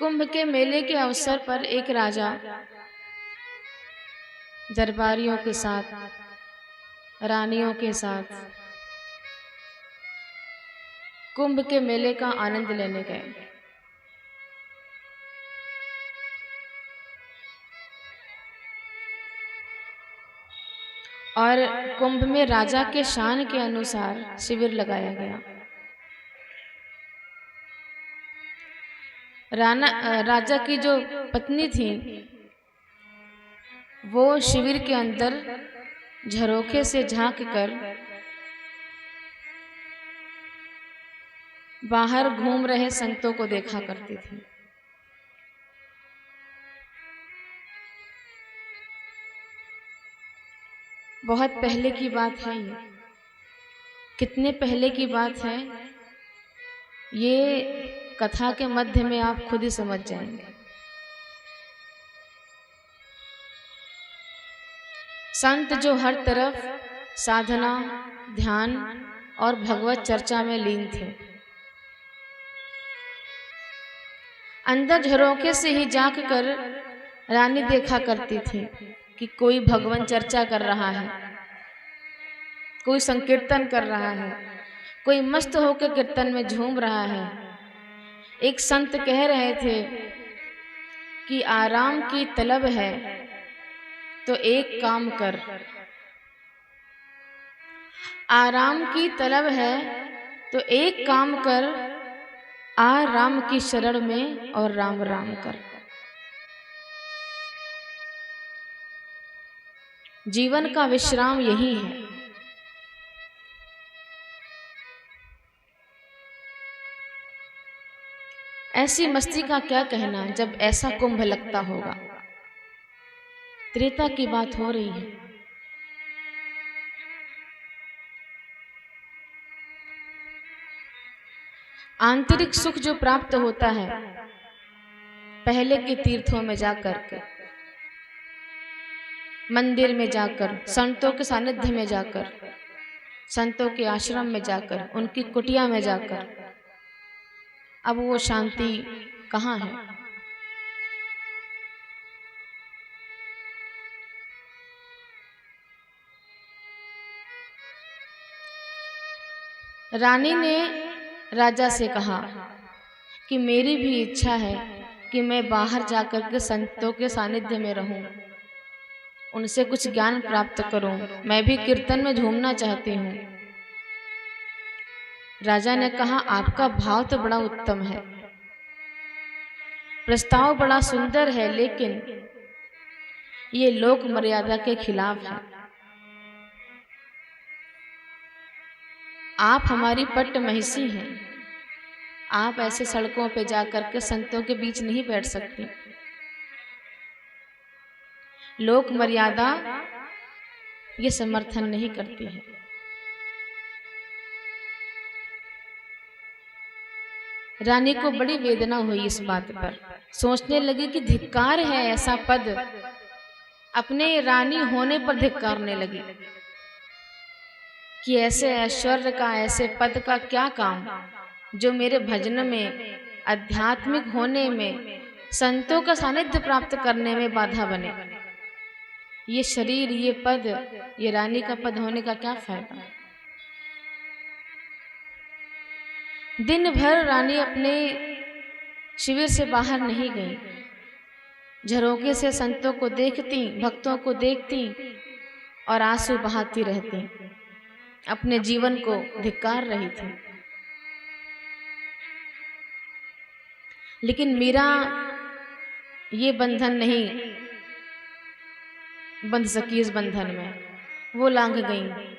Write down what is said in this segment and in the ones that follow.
कुंभ के मेले के अवसर पर एक राजा दरबारियों के साथ, रानियों के साथ कुंभ के मेले का आनंद लेने गए। और कुंभ में राजा के शान के अनुसार शिविर लगाया गया। राजा की जो पत्नी थी वो शिविर के अंदर झरोखे से झांक कर बाहर घूम रहे संतों को देखा करती थी। बहुत पहले की बात है ये, कितने पहले की बात है ये कथा के मध्य में आप खुद ही समझ जाएंगे। संत जो हर तरफ साधना, ध्यान और भगवत चर्चा में लीन थे, अंदर झरोखे से ही झांक कर रानी देखा करती थी कि कोई भगवान चर्चा कर रहा है, कोई संकीर्तन कर रहा है, कोई मस्त होकर कीर्तन में झूम रहा है। एक संत कह रहे थे कि आराम की तलब है तो एक काम कर, आराम की तलब है तो एक काम कर, आ राम की शरण में और राम राम कर। जीवन का विश्राम यही है। ऐसी मस्ती का क्या कहना जब ऐसा कुंभ लगता होगा। त्रेता की बात हो रही है। आंतरिक सुख जो प्राप्त होता है पहले के तीर्थों में जाकर के, मंदिर में जाकर, संतों के सानिध्य में जाकर, संतों के आश्रम में जाकर, उनकी कुटिया में जाकर, अब वो शांति कहाँ है। रानी ने राजा से कहा कि मेरी भी इच्छा है कि मैं बाहर जाकर के संतों के सानिध्य में रहूं, उनसे कुछ ज्ञान प्राप्त करूं, मैं भी कीर्तन में झूमना चाहती हूं। राजा ने कहा आपका भाव तो बड़ा उत्तम है, प्रस्ताव बड़ा सुंदर है, लेकिन ये लोक मर्यादा के खिलाफ है। आप हमारी पट्ट महिषी हैं, आप ऐसे सड़कों पे जाकर के संतों के बीच नहीं बैठ सकती। लोक मर्यादा ये समर्थन नहीं करती है। रानी को बड़ी वेदना हुई इस बात पर, सोचने लगी कि धिक्कार है ऐसा पद, अपने रानी होने पर धिक्कारने लगी कि ऐसे ऐश्वर्य का, ऐसे पद का क्या काम जो मेरे भजन में, आध्यात्मिक होने में, संतों का सानिध्य प्राप्त करने में बाधा बने। ये शरीर, ये पद, ये रानी का पद होने का क्या फायदा। दिन भर रानी अपने शिविर से बाहर नहीं गई, झरोके से संतों को देखती, भक्तों को देखती और आंसू बहाती रहती, अपने जीवन को धिक्कार रही थी। लेकिन मीरा ये बंधन नहीं बंध सकी, इस बंधन में वो लांघ गई।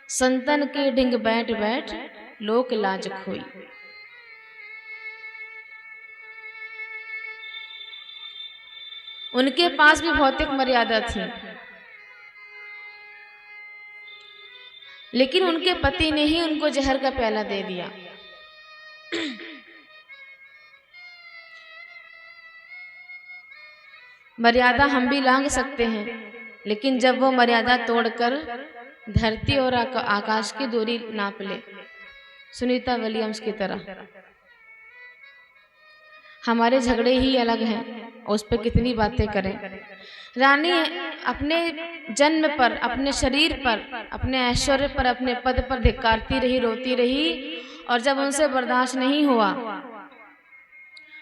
संतन के डिंग बैठ बैठ लोक लाज खोई। उनके पास भी भौतिक मर्यादा थी, लेकिन उनके पति ने ही उनको जहर का प्याला दे दिया। मर्यादा हम भी लांघ सकते हैं, लेकिन जब वो मर्यादा तोड़कर धरती और आकाश की दूरी नाप ले, सुनीता विलियम्स की तरह, हमारे झगड़े ही अलग हैं, उस पर कितनी बातें करें। रानी अपने जन्म पर, अपने शरीर पर, अपने ऐश्वर्य पर, अपने पद पर धिक्कारती रही, रोती रही, और जब उनसे बर्दाश्त नहीं हुआ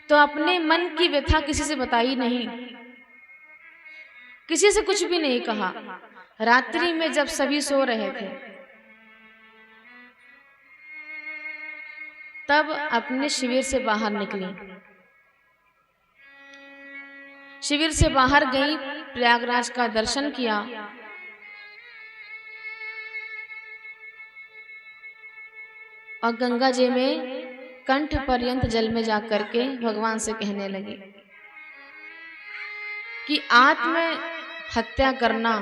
तो अपने मन की व्यथा किसी से बताई नहीं, किसी से कुछ भी नहीं कहा। रात्रि में जब सभी सो रहे थे तब अपने शिविर से बाहर निकली, शिविर से बाहर गई, प्रयागराज का दर्शन किया, और गंगा जी में कंठ पर्यंत जल में जा करके भगवान से कहने लगी कि आत्म हत्या करना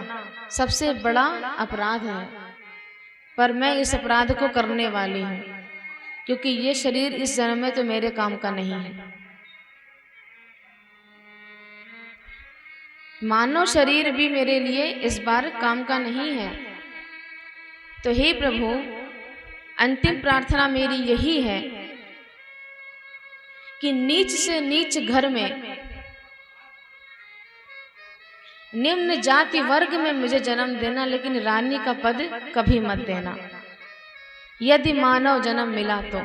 सबसे बड़ा अपराध है, पर मैं इस अपराध को करने वाली हूँ, क्योंकि ये शरीर इस जन्म में तो मेरे काम का नहीं है। मानव शरीर भी मेरे लिए इस बार काम का नहीं है। तो हे प्रभु, अंतिम प्रार्थना मेरी यही है कि नीच से नीच घर में, निम्न जाति वर्ग में मुझे जन्म देना, लेकिन रानी का पद कभी मत देना, यदि मानव जन्म मिला तो।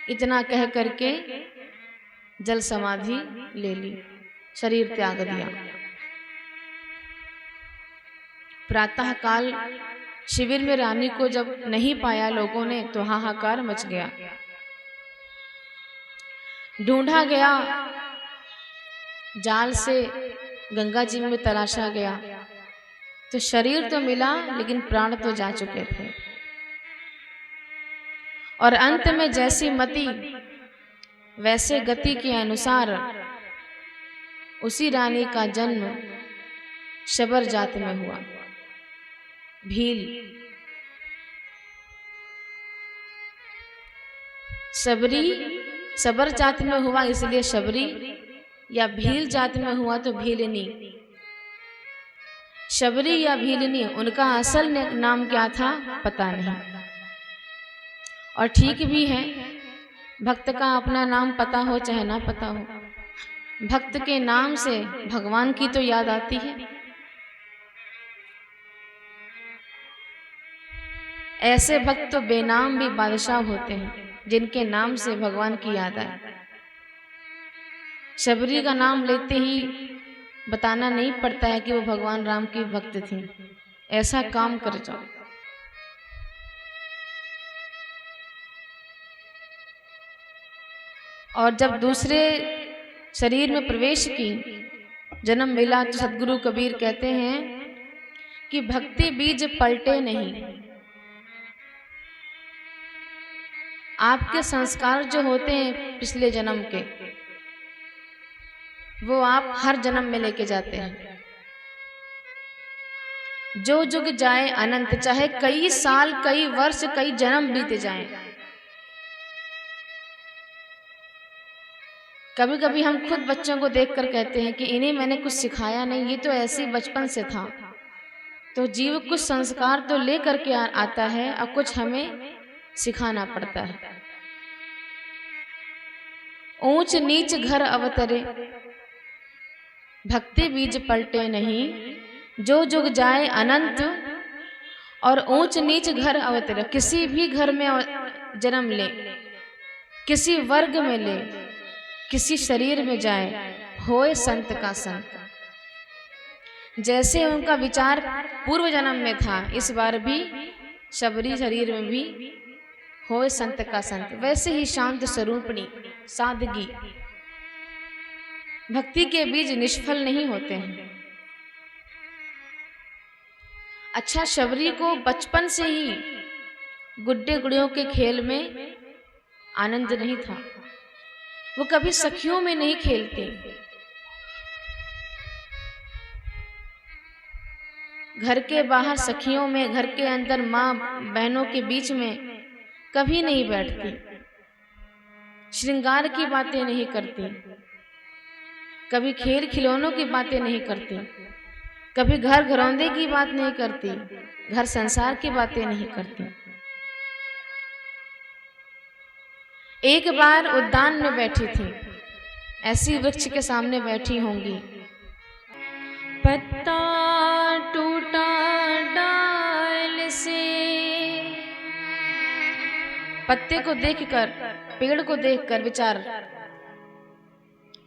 इतना कह करके जल समाधि ले ली, शरीर त्याग दिया। प्रातः काल शिविर में रानी को जब नहीं पाया लोगों ने तो हाहाकार मच गया। ढूंढा गया, जाल से गंगा जी में तलाशा गया, तो शरीर तो मिला लेकिन प्राण तो जा चुके थे। और अंत में जैसी मति वैसे गति के अनुसार उसी रानी का जन्म शबर जात में हुआ, भील। शबरी शबर जात में हुआ इसलिए शबरी, या भील जात में हुआ तो भीलनी। शबरी या भीलनी, उनका असल नाम क्या था पता नहीं। और ठीक भी है, भक्त का अपना नाम पता हो चाहे ना पता हो, भक्त के नाम से भगवान की तो याद आती है। ऐसे भक्त तो बेनाम भी बादशाह होते हैं, जिनके नाम से भगवान की याद आए। शबरी का नाम लेते ही बताना नहीं पड़ता है कि वो भगवान राम की भक्त थी। ऐसा काम कर जाओ। और जब दूसरे शरीर में प्रवेश की, जन्म मिला, तो सदगुरु कबीर कहते हैं कि भक्ति बीज पलटे नहीं। आपके संस्कार जो होते हैं पिछले जन्म के, वो आप हर जन्म में लेके जाते हैं। जो जुग जाए अनंत, चाहे कई साल, कई वर्ष, कई जन्म बीते जाएं। कभी कभी हम खुद बच्चों को देखकर कहते हैं कि इन्हें मैंने कुछ सिखाया नहीं, ये तो ऐसे बचपन से था। तो जीव कुछ संस्कार तो ले करके आता है और कुछ हमें सिखाना पड़ता है। ऊंच नीच घर अवतरे, भक्ति बीज पलटे नहीं। जो जुग जाए अनंत, और ऊंच नीच घर अवतरे। किसी भी घर में जन्म ले, किसी वर्ग में ले, किसी शरीर में जाए, होए संत का संत। जैसे उनका विचार पूर्व जन्म में था, इस बार भी शबरी शरीर में भी होए संत का संत। वैसे ही शांत स्वरूपणी, सादगी, भक्ति के बीज निष्फल नहीं होते हैं। अच्छा, शबरी को बचपन से ही गुड्डे गुड़ियों के खेल में आनंद नहीं था। वो कभी सखियों में नहीं खेलती। घर के बाहर सखियों में, घर के अंदर माँ बहनों के बीच में कभी नहीं बैठती। श्रृंगार की बातें नहीं करती, कभी खेल खिलौनों की बातें नहीं करती, कभी घर घरौंदे की बात नहीं करती, घर संसार की बातें नहीं करती। एक बार उद्यान में बैठी थी, ऐसी वृक्ष के सामने बैठी होंगी। पत्ता टूटा डाल से, पत्ते को देखकर, पेड़ को देखकर विचार,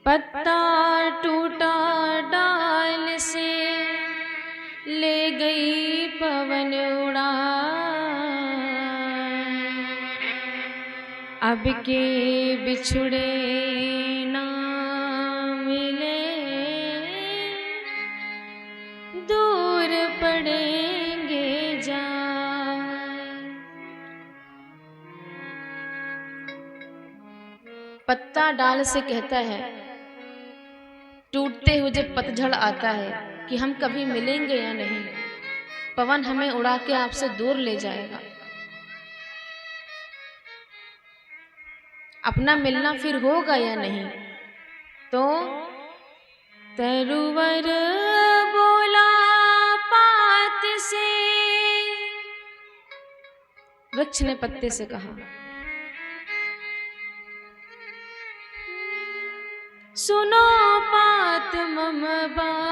पत्ता टूटा डाल से ले गई पवन उड़ा, अब के बिछुड़े ना मिले दूर पड़ेंगे जाए। पत्ता डाल से कहता है, टूटते हुए जब पतझड़ आता है कि हम कभी मिलेंगे या नहीं, पवन हमें उड़ा के आपसे दूर ले जाएगा, अपना मिलना फिर होगा या नहीं। तो तरुवर बोला पात से, वृक्ष ने पत्ते से कहा, सुनो पात मम बात,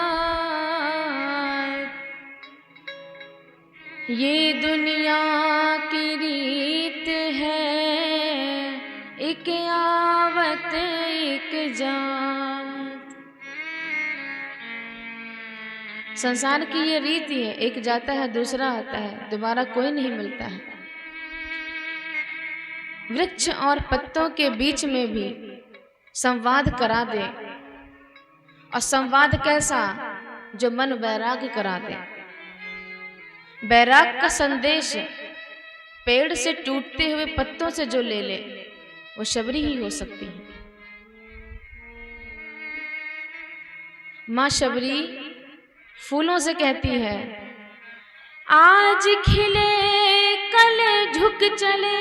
ये दुनिया की रीत है, एक आवत एक जात। संसार की ये रीति है, एक जाता है दूसरा आता है, दोबारा कोई नहीं मिलता है। वृक्ष और पत्तों के बीच में भी संवाद करा दे, और संवाद कैसा, जो मन वैराग्य करा दे। वैराग का संदेश पेड़ से टूटते हुए पत्तों से जो ले ले, वो शबरी ही हो सकती है। माँ शबरी फूलों से कहती है, आज खिले कल झुक चले,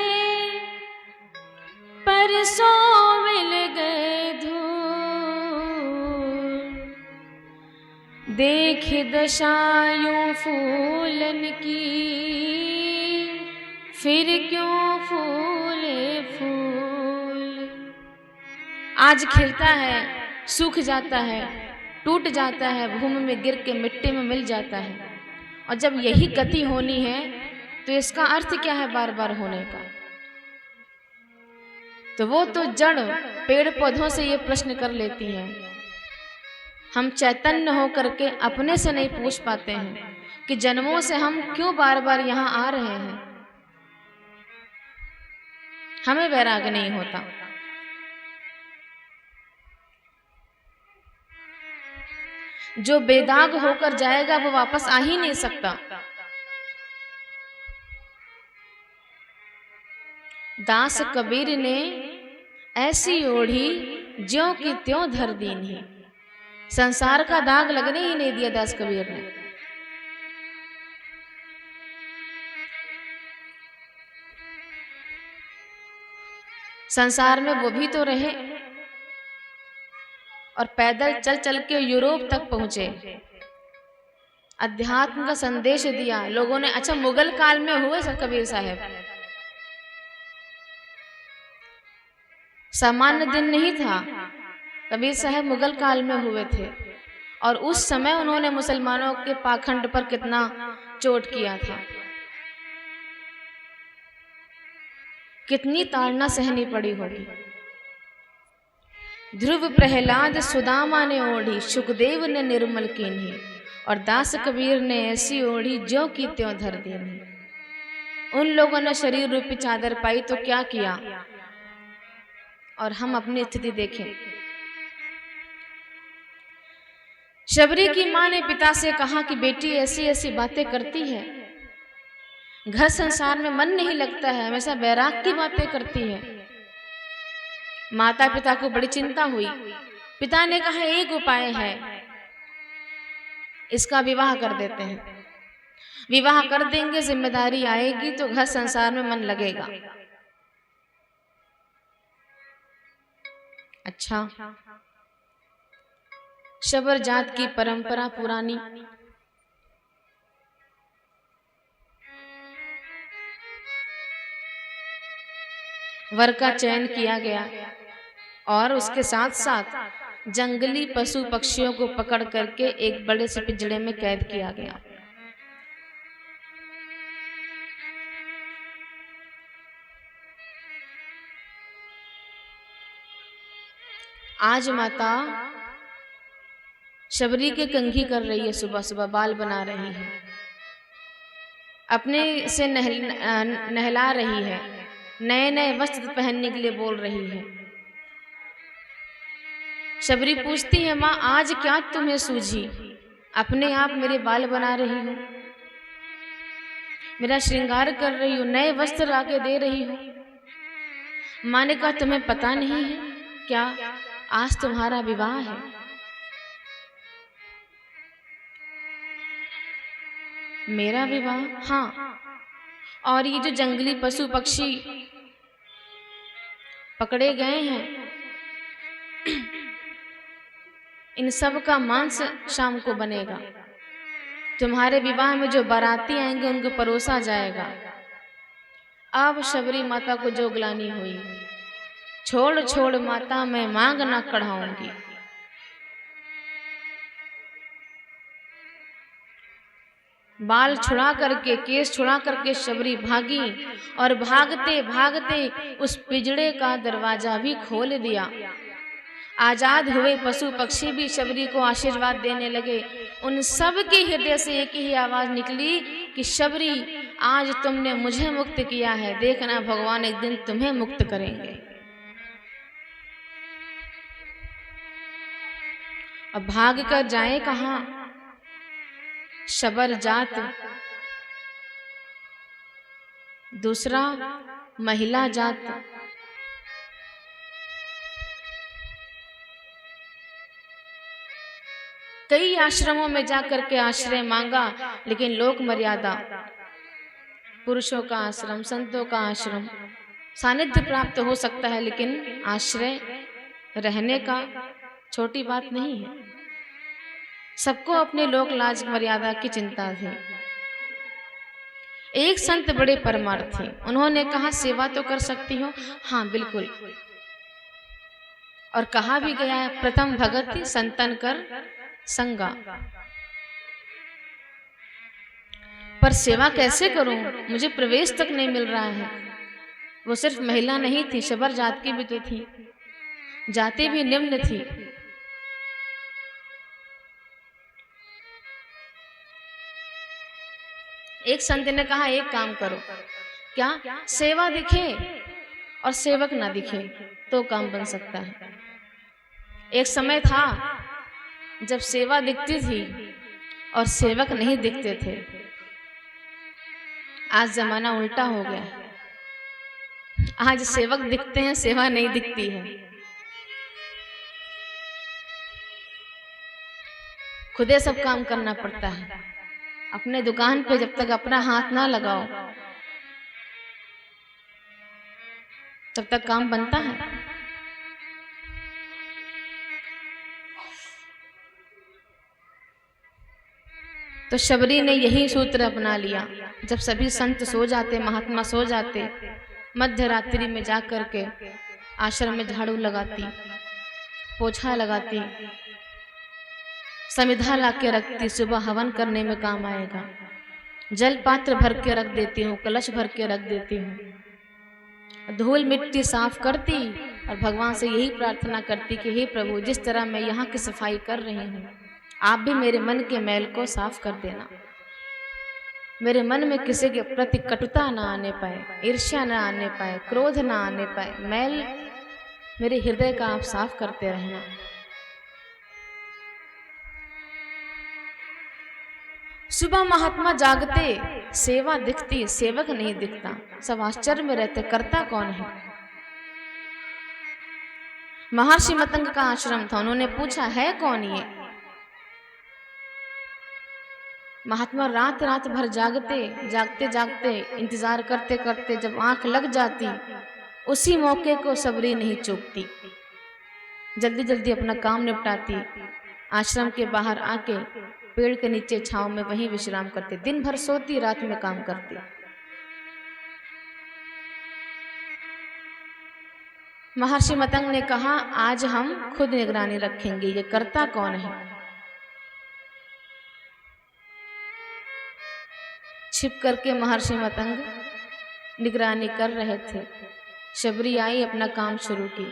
परसों मिल गए धूल, देख दशायूं फूलन की, फिर क्यों फूले फूल। आज खिलता है, सूख जाता है, टूट जाता है, भूमि में गिर के मिट्टी में मिल जाता है, और जब यही गति होनी है तो इसका अर्थ क्या है बार बार होने का। तो वो तो जड़ पेड़ पौधों से ये प्रश्न कर लेती है, हम चैतन्य होकर के अपने से नहीं पूछ पाते हैं कि जन्मों से हम क्यों बार बार यहाँ आ रहे हैं, हमें वैराग्य नहीं होता। जो बेदाग होकर जाएगा वो वापस आ ही नहीं सकता। दास कबीर ने ऐसी ओढ़ी ज्यों की त्यों धर दीन्ही, संसार का दाग लगने ही नहीं दिया दास कबीर ने। संसार में वो भी तो रहे और पैदल चल चल के यूरोप तक पहुंचे, अध्यात्म का संदेश दिया लोगों ने। अच्छा, मुगल काल में हुए कबीर साहब, सामान्य दिन नहीं था, कबीर साहब मुगल काल में हुए थे, और उस समय उन्होंने मुसलमानों के पाखंड पर कितना चोट किया था, कितनी ताड़ना सहनी पड़ी होगी। ध्रुव प्रहलाद सुदामा ने ओढ़ी, सुखदेव ने निर्मल कीन्ही, और दास कबीर ने ऐसी ओढ़ी ज्यों की त्यों धर दीन्ही। उन लोगों ने शरीर रूपी चादर पाई तो क्या किया, और हम अपनी स्थिति देखें। शबरी की मां ने पिता से कहा कि बेटी ऐसी ऐसी बातें करती है, घर संसार में मन नहीं लगता है, हमेशा वैराग की बातें करती है। माता पिता को बड़ी चिंता हुई। पिता ने कहा एक उपाय है, इसका विवाह कर देते हैं, विवाह कर देंगे, जिम्मेदारी आएगी तो घर संसार में मन लगेगा। अच्छा, शबर जात की परंपरा पुरानी, वर का चयन किया गया और उसके साथ साथ जंगली पशु पक्षियों को पकड़ करके एक बड़े से पिंजड़े में कैद किया गया। आज माता शबरी के कंघी कर रही है, सुबह सुबह बाल बना रही है, अपने से नहला रही है, नए नए वस्त्र पहनने के लिए बोल रही है। शबरी पूछती है, माँ आज क्या तुम्हें सूझी, अपने आप मेरे बाल बना रही हो, मेरा श्रृंगार कर रही हो, नए वस्त्र लाके दे रही हो। माँ ने कहा तुम्हें पता नहीं है क्या, आज तुम्हारा विवाह है। मेरा विवाह? हाँ, और ये जो जंगली पशु पक्षी पकड़े गए हैं, इन सब का मांस शाम को बनेगा। तुम्हारे विवाह में जो बाराती आएंगे उनको परोसा जाएगा। अब शबरी माता को जो ग्लानि हुई, छोड़ छोड़ माता मैं मांग ना कढ़ाऊंगी। बाल छुड़ा करके, केस छुड़ा करके शबरी भागी और भागते भागते उस पिंजड़े का दरवाजा भी खोल दिया। आजाद हुए पशु पक्षी भी शबरी को आशीर्वाद देने लगे। उन सब के हृदय से एक ही आवाज निकली कि शबरी आज तुमने मुझे मुक्त किया है, देखना भगवान एक दिन तुम्हें मुक्त करेंगे। अब भाग कर जाए कहां, शबर जात, दूसरा महिला जात। कई आश्रमों में जाकर के आश्रय मांगा, लेकिन लोक मर्यादा, पुरुषों का आश्रम, संतों का आश्रम, सानिध्य प्राप्त हो सकता है, लेकिन आश्रय रहने का छोटी बात नहीं है। सबको अपने लोक लाज मर्यादा की चिंता थी। एक संत बड़े परमार्थी, उन्होंने कहा सेवा तो कर सकती हो। हाँ बिल्कुल, और कहा भी गया है प्रथम भगत संतन कर संगा, पर सेवा कैसे करूं, मुझे प्रवेश तक नहीं मिल रहा है। वो सिर्फ महिला नहीं थी, शबर जात की भी तो थी, जाति भी निम्न थी। एक संत ने कहा एक काम करो, क्या, सेवा दिखे और सेवक ना दिखे तो काम बन सकता है। एक समय था जब सेवा दिखती थी और सेवक नहीं दिखते थे। आज जमाना उल्टा हो गया, आज सेवक दिखते हैं, सेवा नहीं दिखती है। खुदे सब काम करना पड़ता है। अपने दुकान पे जब तक अपना हाथ ना लगाओ तब तक काम बनता है। तो शबरी ने यही सूत्र अपना लिया। जब सभी संत सो जाते, महात्मा सो जाते, मध्य रात्रि में जाकर के आश्रम में झाड़ू लगाती, पोछा लगाती, समिधा ला के रखती, सुबह हवन करने में काम आएगा। जल पात्र भर के रख देती हूँ, कलश भर के रख देती हूँ, धूल मिट्टी साफ करती और भगवान से यही प्रार्थना करती कि हे प्रभु, जिस तरह मैं यहाँ की सफाई कर रही हूँ, आप भी मेरे मन के मैल को साफ कर देना। मेरे मन में किसी के प्रति कटुता ना आने पाए, ईर्ष्या ना आने पाए, क्रोध ना आने पाए, मैल मेरे हृदय का आप साफ करते रहना। सुबह महात्मा जागते, सेवा दिखती, सेवक नहीं दिखता। सब आश्चर्य में रहते, करता कौन है। महर्षि मतंग का आश्रम था, उन्होंने पूछा है कौन ये। महात्मा रात रात भर जागते, जागते जागते इंतजार करते करते जब आंख लग जाती, उसी मौके को शबरी नहीं चूकती, जल्दी जल्दी अपना काम निपटाती, आश्रम के बाहर आके पेड़ के नीचे छांव में वहीं विश्राम करती, दिन भर सोती, रात में काम करती। महर्षि मतंग ने कहा, आज हम खुद निगरानी रखेंगे, ये करता कौन है। छिप करके महर्षि मतंग निगरानी कर रहे थे। शबरी आई, अपना काम शुरू की।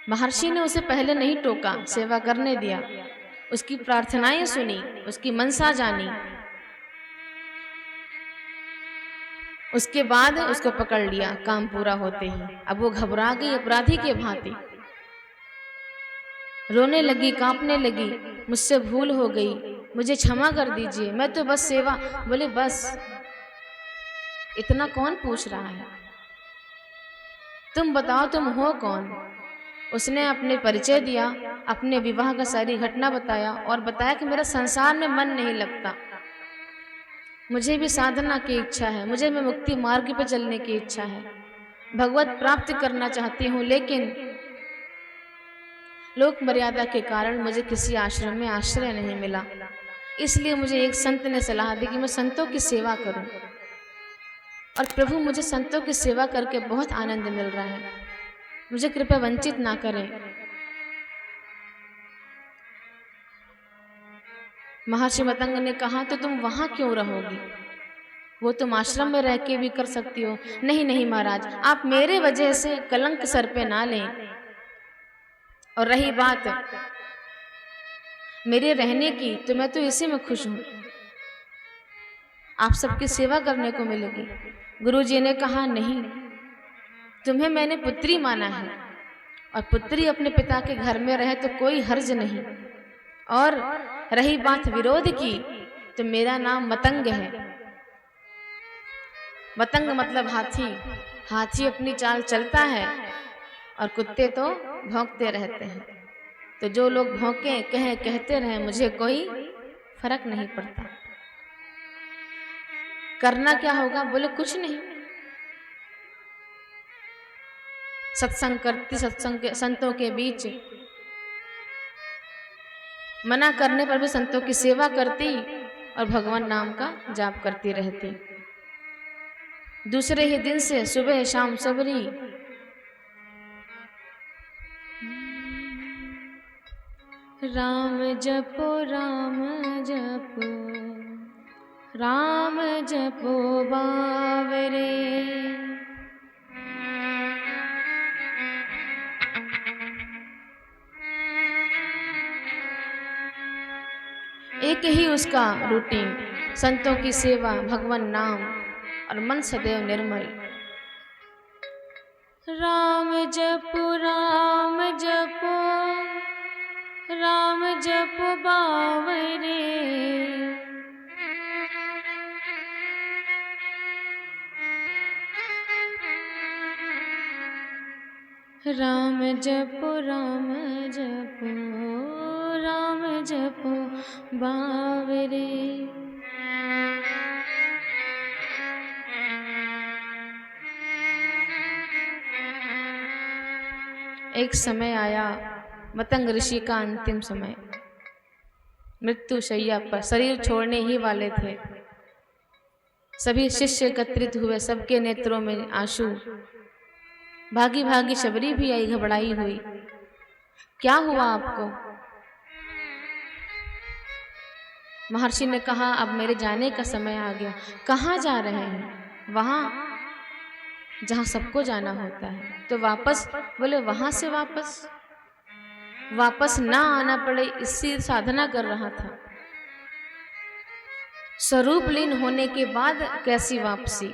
महर्षि ने उसे पहले नहीं टोका, सेवा करने दिया, उसकी प्रार्थनाएं सुनी, उसकी मनसा जानी। उसके बाद उसको पकड़ लिया काम पूरा होते ही। अब वो घबरा गई अपराधी के भांति, रोने लगी, कांपने लगी, मुझसे भूल हो गई, मुझे क्षमा कर दीजिए, मैं तो बस सेवा। बोले बस, इतना कौन पूछ रहा है, तुम बताओ तुम हो कौन। उसने अपने परिचय दिया, अपने विवाह का सारी घटना बताया और बताया कि मेरा संसार में मन नहीं लगता, मुझे भी साधना की इच्छा है, मुझे भी मुक्ति मार्ग पे चलने की इच्छा है, भगवत प्राप्ति करना चाहती हूँ, लेकिन लोक मर्यादा के कारण मुझे किसी आश्रम में आश्रय नहीं मिला, इसलिए मुझे एक संत ने सलाह दी कि मैं संतों की सेवा करूं, और प्रभु मुझे संतों की सेवा करके बहुत आनंद मिल रहा है, मुझे कृपया वंचित ना करें। महर्षि मतंग ने कहा, तो तुम वहां क्यों रहोगी, वो तुम आश्रम में रह के भी कर सकती हो। नहीं नहीं महाराज, आप मेरे वजह से कलंक सर पे ना लें, और रही बात मेरे रहने की, तो मैं तो इसी में खुश हूं, आप सबकी सेवा करने को मिलेगी। गुरुजी ने कहा, नहीं, तुम्हें मैंने पुत्री माना है, और पुत्री अपने पिता के घर में रहे तो कोई हर्ज नहीं। और रही बात विरोध की, तो मेरा नाम मतंग है। मतंग मतलब हाथी, हाथी अपनी चाल चलता है और कुत्ते तो भौंकते रहते हैं। तो जो लोग भौंके कहते रहे, मुझे कोई फर्क नहीं पड़ता। करना क्या होगा, बोले कुछ नहीं, सत्संग करती, सत्संग संतों के बीच, मना करने पर भी संतों की सेवा करती और भगवान नाम का जाप करती रहती। दूसरे ही दिन से सुबह शाम सबरी राम जपो राम जपो, राम जपो बावरे, एक ही उसका रूटीन, संतों की सेवा, भगवान नाम और मन सदैव निर्मल। राम जपो राम जपो, राम जपो बावरे, राम जपो राम जपो, राम जपो बावरे। एक समय आया, मतंग ऋषि का अंतिम समय, मृत्यु शैया पर, शरीर छोड़ने ही वाले थे। सभी शिष्य एकत्रित हुए, सबके नेत्रों में आंसू। भागी भागी शबरी भी आई, घबराई हुई, क्या हुआ आपको। महर्षि ने कहा, अब मेरे जाने का समय आ गया। कहाँ जा रहे हैं, वहां जहां सबको जाना होता है। तो वापस, बोले वहां से वापस ना आना पड़े, इसकी साधना कर रहा था। स्वरूप लीन होने के बाद कैसी वापसी,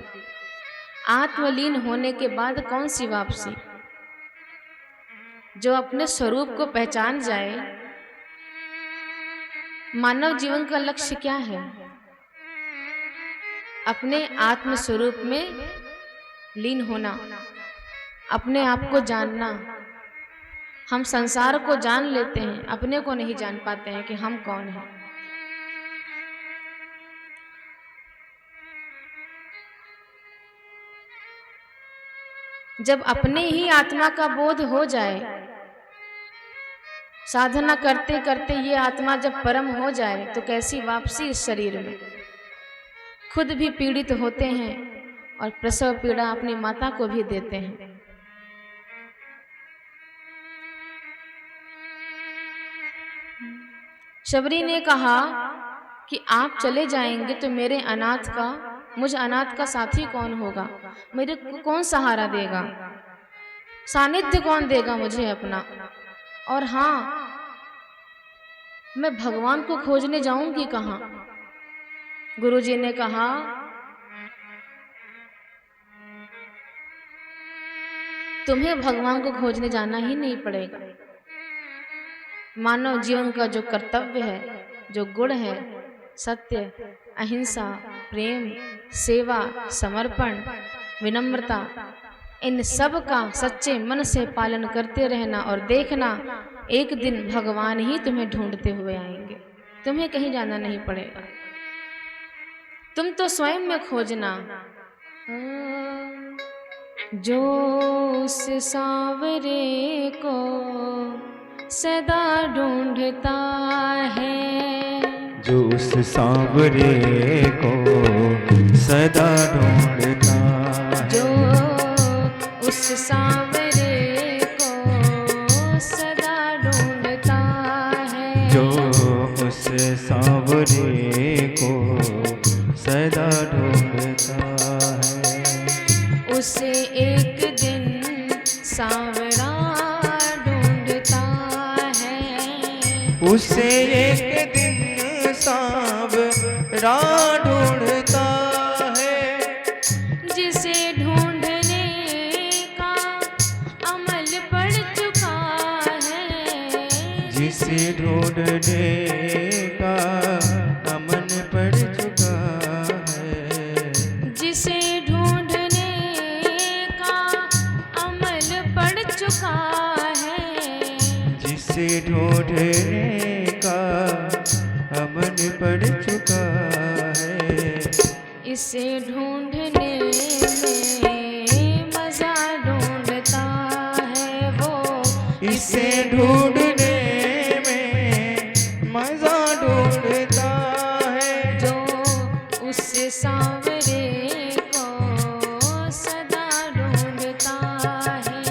आत्मलीन होने के बाद कौन सी वापसी। जो अपने स्वरूप को पहचान जाए, मानव जीवन का लक्ष्य क्या है, अपने आत्म स्वरूप में लीन होना, अपने आप को जानना। हम संसार को जान लेते हैं, अपने को नहीं जान पाते हैं कि हम कौन हैं। जब अपने ही आत्मा का बोध हो जाए, साधना करते करते ये आत्मा जब परम हो जाए, तो कैसी वापसी इस शरीर में। खुद भी पीड़ित होते हैं और प्रसव पीड़ा अपनी माता को भी देते हैं। शबरी ने कहा कि आप चले जाएंगे तो मुझ अनाथ का साथी कौन होगा, मेरे को कौन सहारा देगा, सानिध्य कौन देगा मुझे अपना। और हाँ, मैं भगवान को खोजने जाऊंगी कहाँ। गुरुजी ने कहा तुम्हें भगवान को खोजने जाना ही नहीं पड़ेगा। मानव जीवन का जो कर्तव्य है, जो गुण है, सत्य, अहिंसा, प्रेम, सेवा, समर्पण, विनम्रता, इन सब का सच्चे मन से पालन करते रहना और देखना एक दिन भगवान ही तुम्हें ढूंढते हुए आएंगे। तुम्हें कहीं जाना नहीं पड़ेगा, तुम तो स्वयं में खोजना। जो उस सांवरे को सदा ढूंढता है, जो उस सांवरे को सदा ढूंढता है, जो उस सांवरे को सदा ढूंढता है, जो उस सांवरे को सदा ढूंढता है, उसे एक दिन सांवरा ढूंढता है, उसे एक दिन सांवरा ढूंढता है, जिसे ढूंढने का अमल पड़ चुका है, जिसे ढूंढने का अमन पड़ चुका है, जिसे ढूंढने का अमल पड़ चुका है, जिसे ढूंढने का अमन पड़ चुका है, इसे ढूंढने में मजा ढूंढता है वो, इसे ढूंढने में मजा ढूंढता है, जो उस सांवरे को सदा ढूंढता है।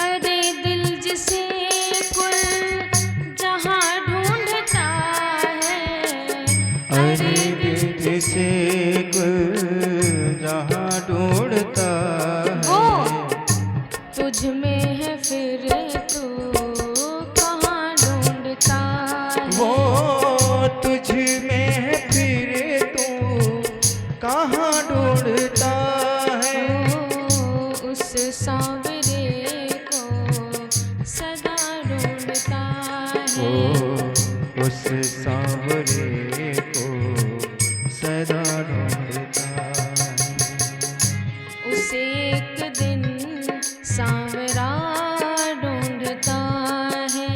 अरे दिल जिसे कुल जहां ढूंढता है, अरे दिल जिसे कुल जहां ढूंढता वो है, तुझ में है फिर तू कहाँ ढूंढता है, वो तुझ में है फिर तू कहाँ ढूंढता है, ओ, उस सांवरे को सदा ढूंढता वो है, उस सांवरे को सदा ढूंढता है, उसे एक दिन सांवरा ढूंढता है,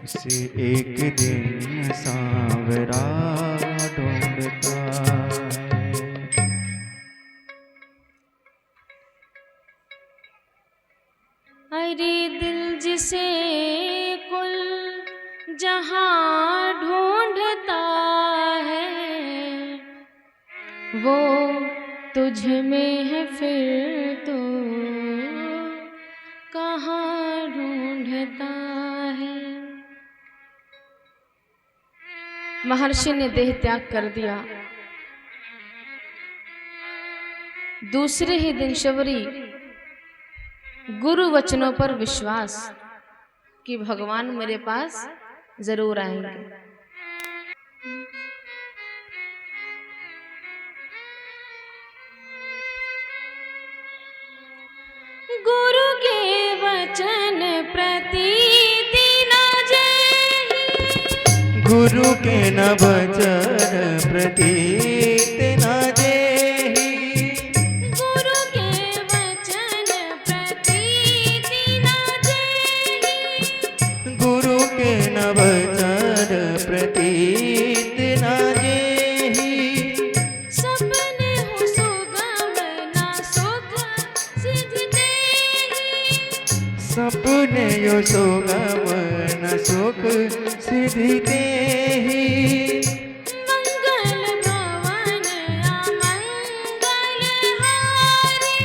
उसे एक दिन सांवरा ढूंढता है। अरे दिल जिसे कुल जहां ढूंढता है, वो तुझ में है फिर तो कहाँ ढूंढता है। महर्षि ने देह त्याग कर दिया। दूसरे ही दिन शबरी गुरु वचनों पर विश्वास कि भगवान मेरे पास जरूर आएंगे। गुरु के वचन प्रति दीना जेहि, गुरु के न वचन प्रतीत न जेहि, सुगम न सुख सिद्धि तेहि। मंगल भवन अमंगल हारी,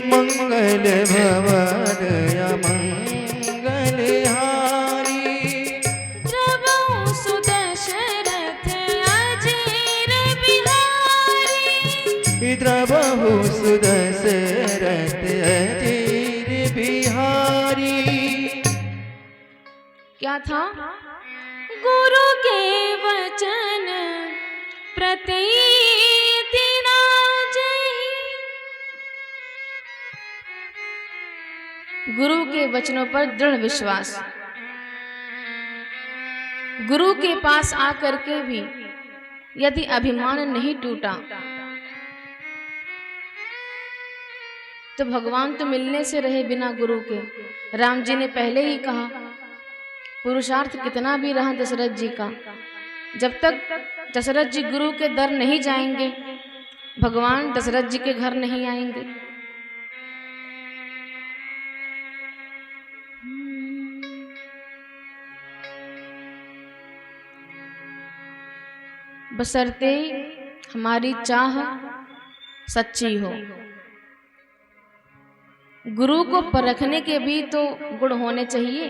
मंगल भवन अमंगल हारी। प्रभु सुदशरथ अजीर बिहारी, द्रवहु सुदशरथ अजीर बिहारी। क्या था? गुरु के वचन प्रतीति नाजहि। गुरु के वचनों पर दृढ़ विश्वास। गुरु के पास आकर के भी यदि अभिमान नहीं टूटा तो भगवान तो मिलने से रहे बिना गुरु के। राम जी ने पहले ही कहा, पुरुषार्थ कितना भी रहा दशरथ जी का, जब तक दशरथ जी गुरु के दर नहीं जाएंगे, भगवान दशरथ जी के घर नहीं आएंगे। बशर्ते हमारी चाह सच्ची हो। गुरु को परखने के भी तो गुण होने चाहिए।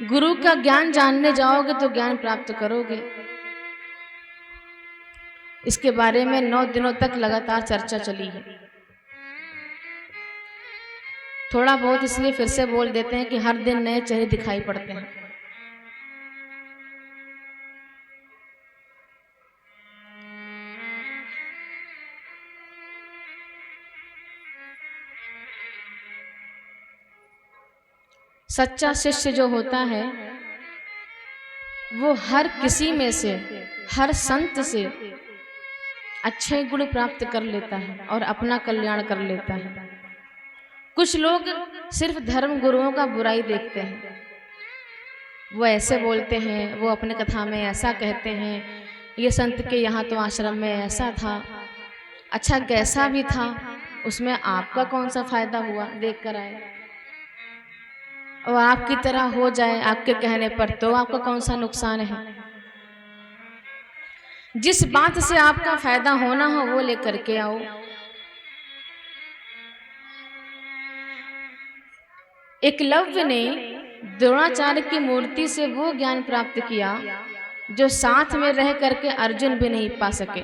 गुरु का ज्ञान जानने जाओगे तो ज्ञान प्राप्त करोगे। इसके बारे में 9 दिनों तक लगातार चर्चा चली है। थोड़ा बहुत इसलिए फिर से बोल देते हैं कि हर दिन नए चेहरे दिखाई पड़ते हैं। सच्चा शिष्य जो होता है वो हर किसी में से, हर संत से अच्छे गुण प्राप्त कर लेता है और अपना कल्याण कर लेता है। कुछ लोग सिर्फ धर्म गुरुओं का बुराई देखते हैं। वो ऐसे बोलते हैं, वो अपने कथा में ऐसा कहते हैं, ये संत के यहाँ तो आश्रम में ऐसा था। अच्छा, कैसा भी था उसमें आपका कौन सा फायदा हुआ? देख कर आए और आपकी तरह हो जाए आपके कहने पर तो आपका कौन सा नुकसान है? जिस बात से आपका फायदा होना हो वो लेकर के आओ। एकलव्य ने द्रोणाचार्य की मूर्ति से वो ज्ञान प्राप्त किया जो साथ में रह करके अर्जुन भी नहीं पा सके।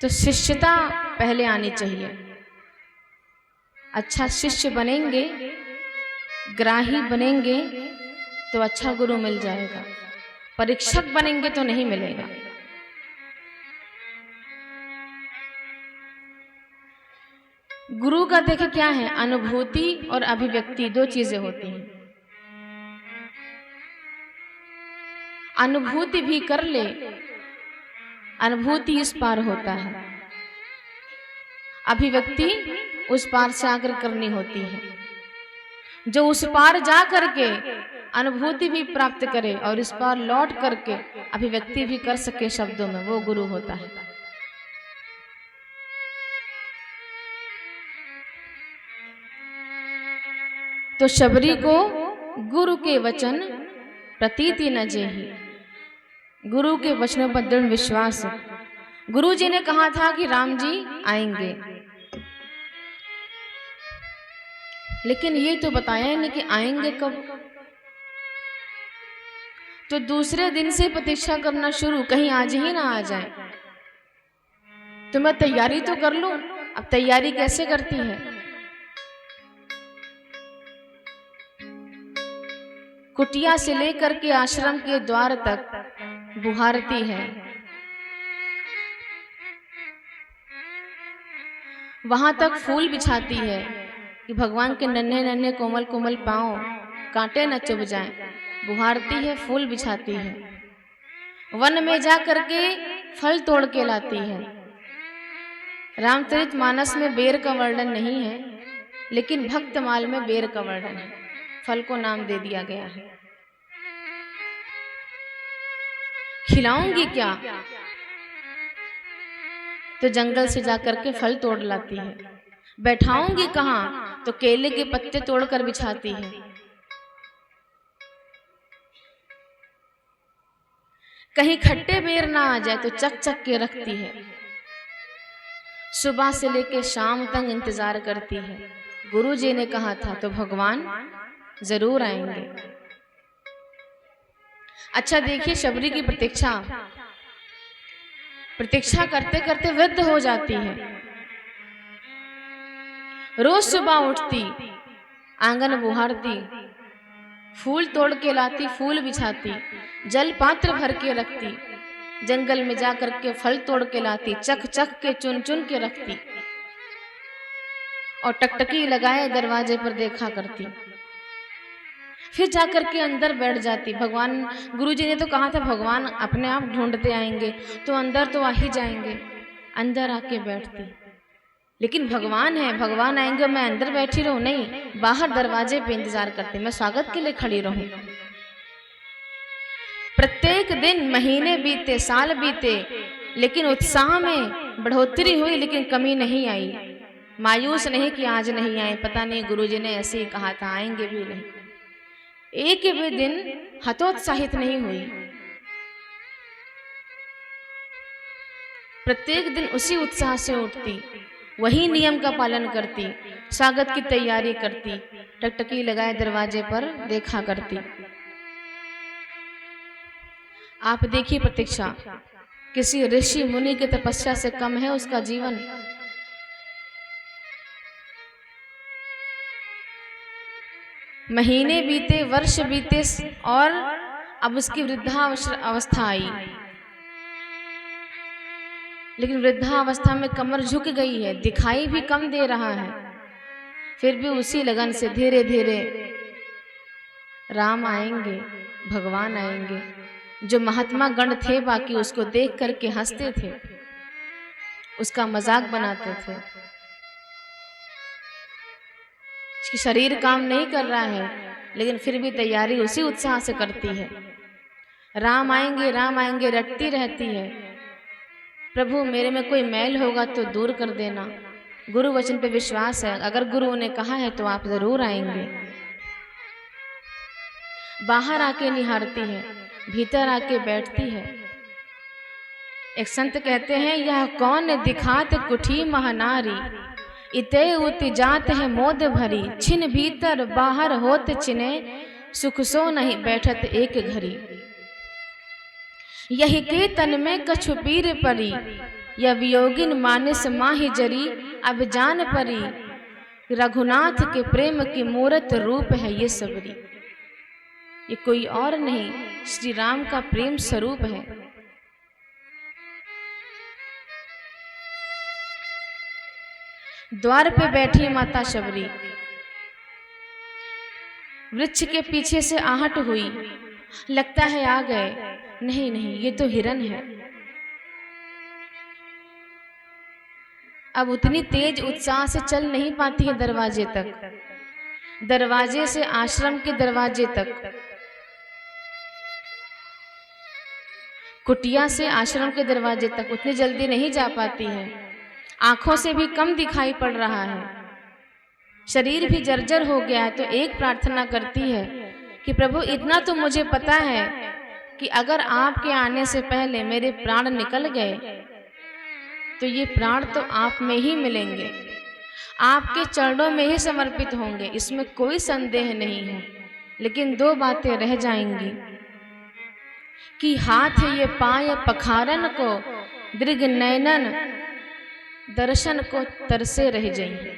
तो शिष्यता पहले आनी चाहिए। अच्छा शिष्य बनेंगे, ग्राही बनेंगे तो अच्छा गुरु मिल जाएगा। परीक्षक बनेंगे तो नहीं मिलेगा। गुरु का देखे क्या है, अनुभूति और अभिव्यक्ति 2 चीजें होती हैं। अनुभूति भी कर ले, अनुभूति इस पार होता है, अभिव्यक्ति उस पार से आकर करनी होती है। जो उस पार जा करके अनुभूति भी प्राप्त करे और इस पार लौट करके अभिव्यक्ति भी कर सके शब्दों में, वो गुरु होता है। तो शबरी को गुरु के वचन प्रतीति न जेहि, गुरु के वचनों पर दृढ़ विश्वास। गुरु जी ने कहा था कि राम जी आएंगे, लेकिन ये तो बताया नहीं कि आएंगे कब। तो दूसरे दिन से प्रतीक्षा करना शुरू, कहीं आज ही ना आ जाए। तो मैं तैयारी तो कर लूं। अब तैयारी कैसे करती है? कुटिया से लेकर के आश्रम के द्वार तक बुहारती है। वहां तक फूल बिछाती है कि भगवान के नन्हे नन्हे कोमल कोमल पांव कांटे न चुभ जाएं। बुहारती है, फूल बिछाती है। वन में जा करके फल तोड़ के लाती है। रामचरितमानस में बेर का वर्णन नहीं है, लेकिन भक्तमाल में बेर का वर्णन है। फल को नाम दे दिया गया है। खिलाऊंगी क्या? तो जंगल से जाकर के फल तोड़ लाती है। बैठाऊंगी कहाँ, तो केले के पत्ते तोड़कर बिछाती है। कहीं खट्टे बेर ना आ जाए तो चक चक के रखती है। सुबह से लेकर शाम तक इंतजार करती है। गुरु जी ने कहा था तो भगवान जरूर आएंगे। अच्छा देखिए, शबरी की प्रतीक्षा करते करते वृद्ध हो जाती है। रोज सुबह उठती, आंगन बुहारती, फूल तोड़ के लाती, फूल बिछाती, जल पात्र भर के रखती, जंगल में जाकर के फल तोड़ के लाती, चख चख के चुन चुन के रखती और टकटकी लगाए दरवाजे पर देखा करती। फिर जाकर के अंदर बैठ जाती। भगवान, गुरुजी ने तो कहा था भगवान अपने आप ढूंढते आएंगे, तो अंदर तो आ ही जाएंगे। अंदर आके बैठती, लेकिन भगवान है, भगवान आएंगे मैं अंदर बैठी रहूं? नहीं, बाहर दरवाजे पे इंतजार करती, मैं स्वागत के लिए खड़ी रहूं। प्रत्येक दिन महीने बीते, साल बीते, लेकिन उत्साह में बढ़ोतरी हुई, लेकिन कमी नहीं आई। मायूस नहीं कि आज नहीं आए, पता नहीं गुरुजी ने ऐसे ही कहा था, आएंगे भी नहीं। एक भी दिन हतोत्साहित नहीं हुई। प्रत्येक दिन उसी उत्साह से उठती, वही नियम का पालन करती, स्वागत की तैयारी करती, टकटकी लगाए दरवाजे पर देखा करती। आप देखिए प्रतीक्षा, किसी ऋषि मुनि की तपस्या से कम है उसका जीवन। महीने बीते, वर्ष बीते और अब उसकी वृद्धावस्था आई, लेकिन वृद्धावस्था में कमर झुक गई है, दिखाई भी कम दे रहा है, फिर भी उसी लगन से धीरे धीरे राम आएंगे, भगवान आएंगे। जो महात्मा गण थे बाकी उसको देख करके हंसते थे, उसका मजाक बनाते थे। उसकी शरीर काम नहीं कर रहा है, लेकिन फिर भी तैयारी उसी उत्साह से करती है। राम आएंगे रटती रहती है, प्रभु मेरे में कोई मैल होगा तो दूर कर देना। गुरु वचन पे विश्वास है, अगर गुरु ने कहा है तो आप जरूर आएंगे। बाहर आके निहारती है, भीतर आके बैठती है। एक संत कहते हैं, यह कौन दिखात कुठी महानारी, इते उत जात है मोद भरी, छिन भीतर बाहर होत चिने, सुख सो नहीं बैठत एक घड़ी। यही के तन में कछु पीर परी, या वियोगिन मानस माहि जरी, अब जान परी, रघुनाथ के प्रेम की मूरत रूप है ये सबरी। ये कोई और नहीं, श्री राम का प्रेम स्वरूप है। द्वार पे बैठी माता शबरी, वृक्ष के पीछे से आहट हुई, लगता है आ गए। नहीं नहीं, ये तो हिरन है। अब उतनी तेज उत्साह से चल नहीं पाती है दरवाजे तक, दरवाजे से आश्रम के दरवाजे तक, कुटिया से आश्रम के दरवाजे तक उतनी जल्दी नहीं जा पाती है। आंखों से भी कम दिखाई पड़ रहा है, शरीर भी जर्जर हो गया है। तो एक प्रार्थना करती है कि प्रभु इतना तो मुझे पता है कि अगर आपके आने से पहले मेरे प्राण निकल गए तो ये प्राण तो आप में ही मिलेंगे, आपके चरणों में ही समर्पित होंगे, इसमें कोई संदेह नहीं है। लेकिन दो बातें रह जाएंगी कि हाथ ये पाए पखारन को, दृग नयनन दर्शन को तरसे रह जाएंगे।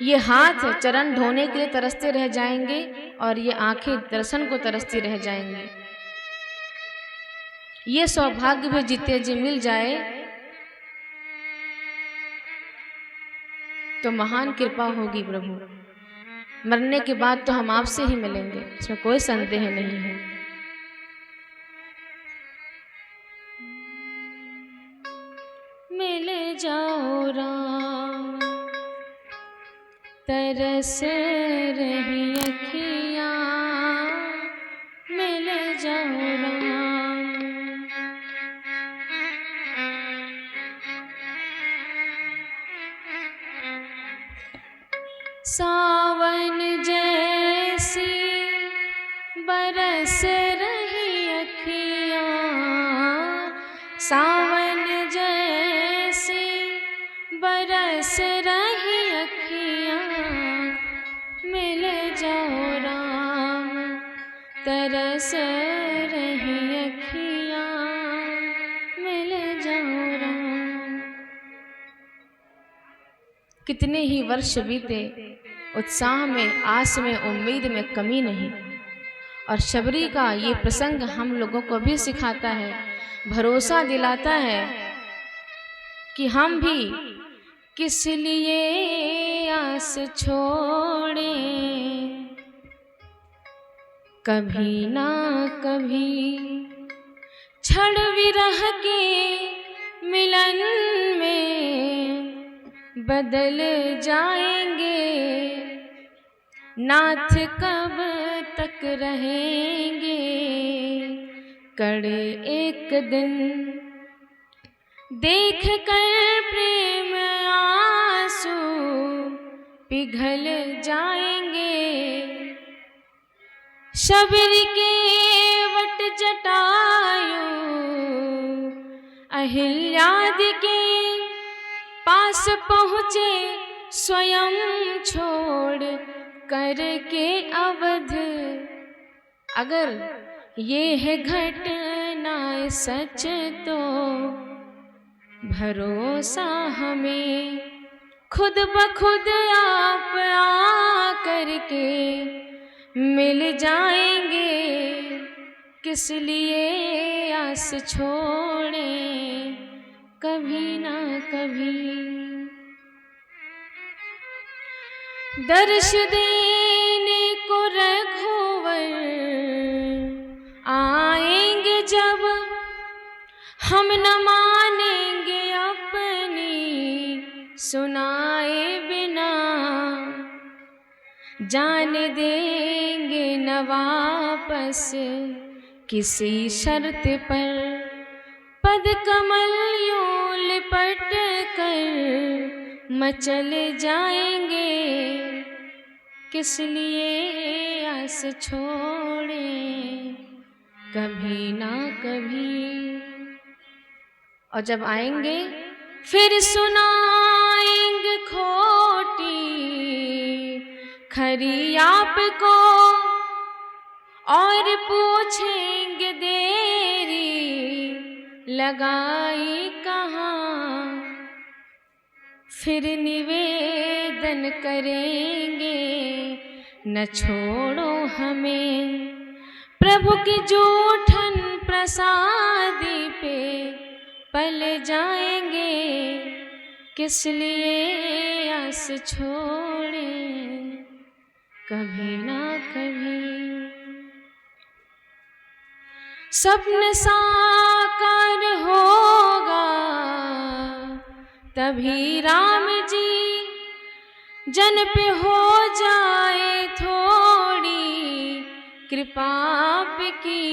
ये हाथ चरण धोने के लिए तरसते रह जाएंगे और ये आंखें दर्शन को तरसती रह जाएंगी। ये सौभाग्य भी जीते जी मिल जाए तो महान कृपा होगी प्रभु। मरने के बाद तो हम आपसे ही मिलेंगे, इसमें कोई संदेह नहीं है। मिल जाओ राम तरस रही अखियाँ, मिल जाओ राम सावन जैसी बरस रही अखियाँ, सावन जैसी बरस रही अखियाँ, मिल जाओ राम तरस रही अखियाँ, मिल जाओ राम। कितने ही वर्ष बीते, उत्साह में, आस में, उम्मीद में कमी नहीं। और शबरी का ये प्रसंग हम लोगों को भी सिखाता है, भरोसा दिलाता है कि हम भी किस लिए आस छोड़े, कभी ना कभी क्षण विरह के मिलन में बदल जाएंगे, नाथ कब तक रहेंगे, कड़े एक दिन देख कर प्रेम आंसू पिघल जाएंगे। शबरी के वट जटायु अहिल्यादि के पास पहुँचे, स्वयं छोड़ करके अवध। अगर ये है घटना सच तो भरोसा हमें खुद ब खुद आप आ करके मिल जाएंगे, किस लिए आस छोड़े कभी ना कभी। दर्श देने को रघुवर आएंगे जब, हम न मानेंगे अपनी सुनाए बिना, जान देंगे न वापस किसी शर्त पर, पद कमल यूं लिपट कर मचल जाएंगे, किस लिए आस छोड़े कभी ना कभी। और जब आएंगे फिर सुनाएंगे खोटी खरी आपको, और पूछेंगे देरी लगाई कहाँ, फिर निवेदन करेंगे न छोड़ो हमें, प्रभु की जूठन प्रसादी पे पल जाएंगे, किस लिए आस छोड़े कभी ना कभी। सपन साकार होगा तभी राम जी, जन पे हो जाए थोड़ी कृपा आपकी,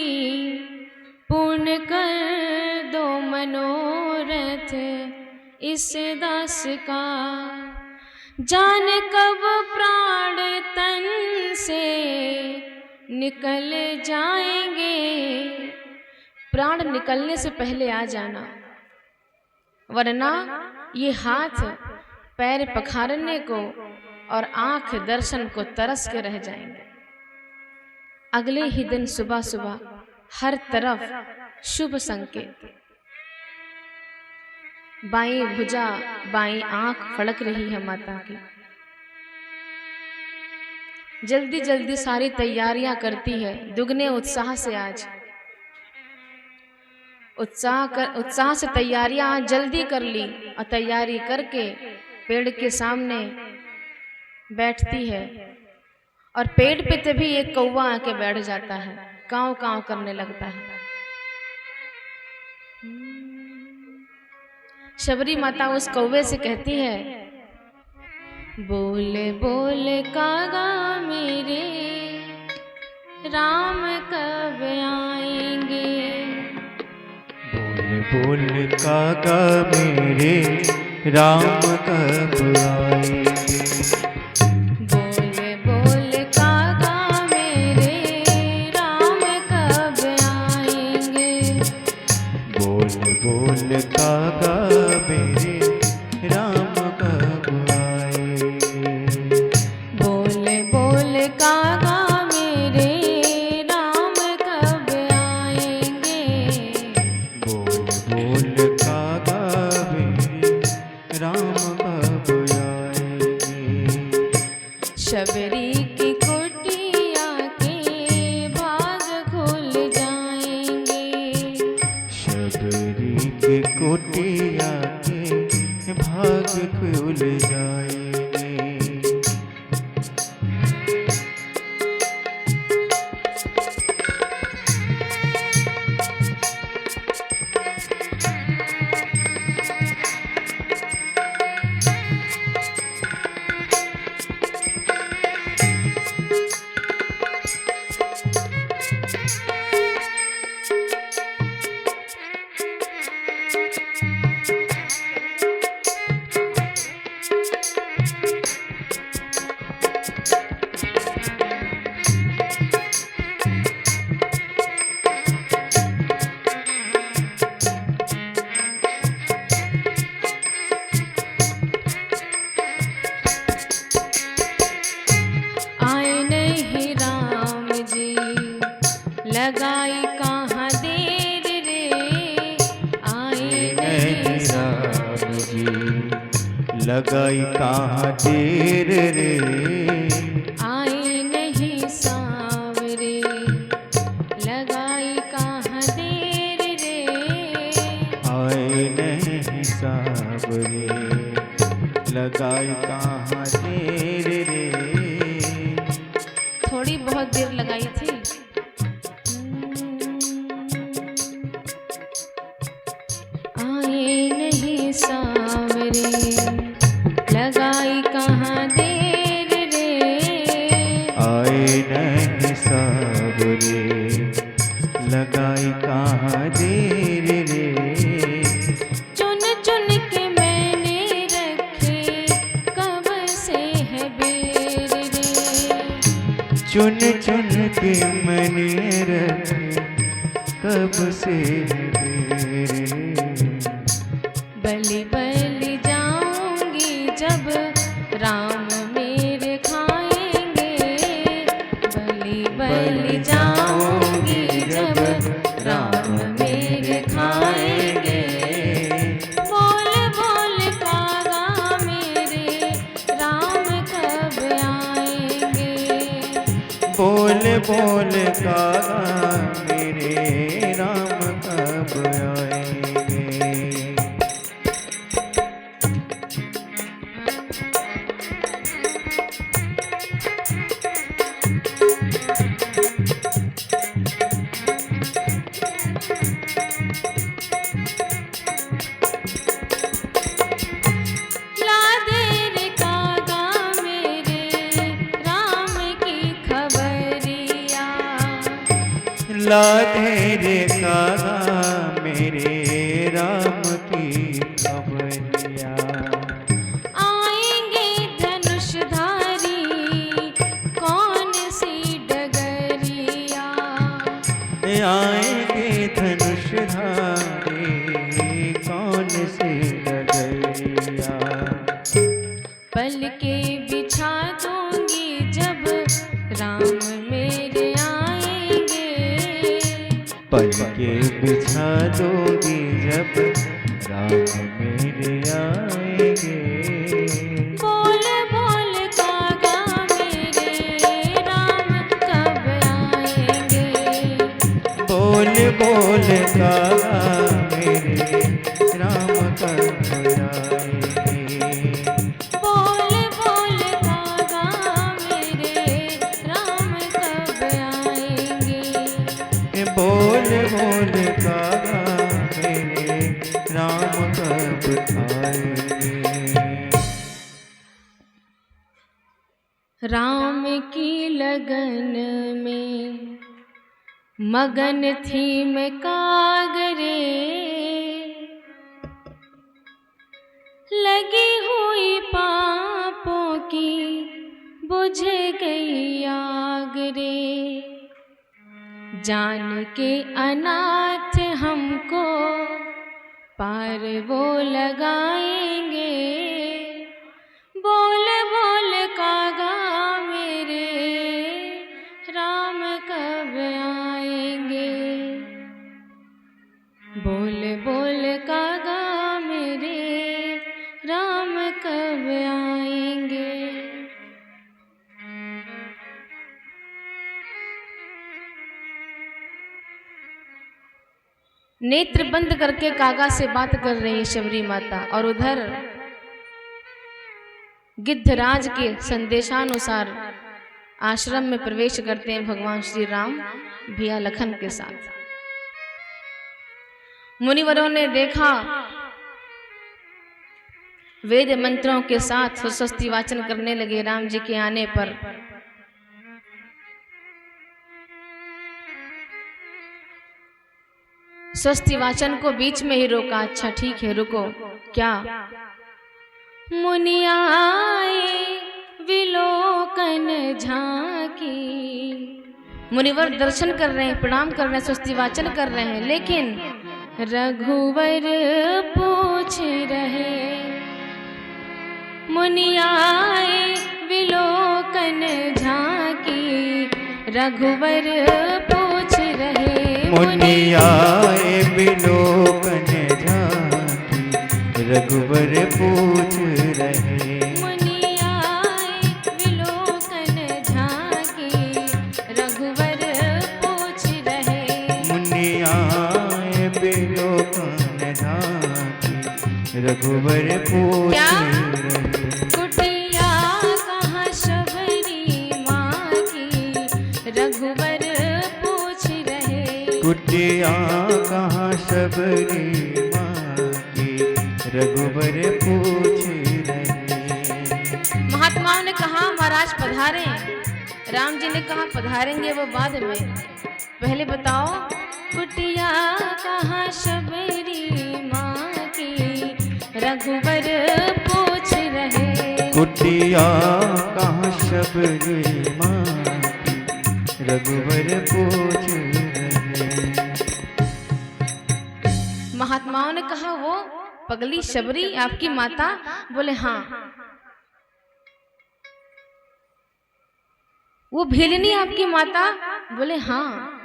पूर्ण कर दो मनोरथ इस दास का, जान कब प्राण तन से निकल जाएंगे, प्राण निकलने से पहले आ जाना, वरना ये हाथ पैर पखारने को और आंख दर्शन को तरस के रह जाएंगे। अगले ही दिन सुबह सुबह हर तरफ शुभ संकेत, बाईं भुजा बाईं आंख फड़क रही है माता की। जल्दी जल्दी सारी तैयारियां करती है, दुगने उत्साह से आज उत्साह से तैयारियां आज जल्दी कर ली, और तैयारी करके पेड़ के सामने बैठती है, और पेड़ पे तभी एक कौवा आके बैठ जाता है, कांव कांव करने लगता है। शबरी माता उस कौवे से कहती है, बोले बोले कागा मेरे राम कब आएंगे, बोल बोल कागा मेरे राम कब आएंगे, मेरे राम कब आएंगे। बोल बोल कागा मेरे राम कब आएंगे। बोल बोल कागा मेरे राम कब आएंगे। शबरी की कुटिया के भाग खुल जाएंगे। शबरी के कुटिया के भाग खुल जाएंगे। लगाई कहाँ देर रे। आए नहीं राम जी लगाई कहाँ देर रे। आए नहीं सांवरे लगाई कहाँ देर रे। आए नहीं सावरे लगाई कहाँ देर रे। थोड़ी बहुत देर लगाई थी। आए नहीं सांवरे लगाई कहाँ देर रे। आए नहीं सावरे लगाई कहाँ देर रे। चुन चुन के मैंने रखे कब से है बेर रे। चुन चुन के मैंने रखे कब से बेर रे। बलि बलि जाऊंगी जब राम मेरे खाएंगे। बलि बलि जाऊंगी जब राम मेरे खाएंगे। बोल बोल कागा मेरे राम कब आएंगे। बोल बोल कागा मेरे राम कब आएंगे। ला दे रे कागा मेरे राम की खबरिया। ला दे रे कागा मेरे राम की खबरिया। आएंगे धनुषधारी कौन सी डगरिया। आएंगे धनुषधारी कौन सी डगरिया। पल के बिछा दूंगी जब राम मेरे आएंगे। पल के बिछा दोगी जब राम मेरे आएंगे। बोल बोल कागा मेरे राम कब आएंगे। बोल बोल कागा मेरे राम कब आएंगे। बोल बोल कागा मेरे राम कब आएंगे। बोल बोल कागा मेरे राम कब आएंगे। राम की लगन में मगन थी मैं कागरे। लगी हुई पापों की बुझ गई आग रे। जान के अनाथ हमको पार वो लगाएंगे, बोल बोल कागा मेरे राम कब आएंगे। बोल बोल कागा मेरे राम कब आएंगे। नेत्र बंद करके कागा से बात कर रही है शबरी माता, और उधर गिद्धराज के संदेशानुसार आश्रम में प्रवेश करते हैं भगवान श्री राम भैया लखन के साथ। मुनिवरों ने देखा वेद मंत्रों के साथ स्वस्ति वाचन करने लगे राम जी के आने पर। स्वस्ति वाचन को बीच में ही रोका। अच्छा ठीक है रुको। क्या? मुनि आए विलोकन झांकी। मुनिवर दर्शन कर रहे हैं, प्रणाम कर रहे हैं, स्वस्ति वाचन कर रहे हैं, लेकिन रघुवर पूछ रहे। मुनि आए विलोकन झांकी, रघुवर पूछ रहे। मुनि आए विलोकन झांकी, रघुवर पूछ रहे। मुनि आए विलोकन झांकी, रघुवर पूछ रहे। मुनि आए विलोकन झांकी, रघुवर पूछ रहे। कुटिया कहाँ शबरी माँ की, रघुवर पूछ रहे। कुटिया कहाँ शबरी माँ की, रघुवर पूछ रहे। महात्माओं ने कहा महाराज पधारे। राम जी ने कहा पधारेंगे वो बाद में, पहले बताओ कुटिया कहाँ शबरी माँ की, रघुवर पूछ रहे। कुटिया कहाँ शबरी माँ की, रघुवर पूछ रहे। महात्माओं ने कहा वो पगली शबरी आपकी माता? बोले हाँ। वो भीलनी आपकी माता? बोले हाँ।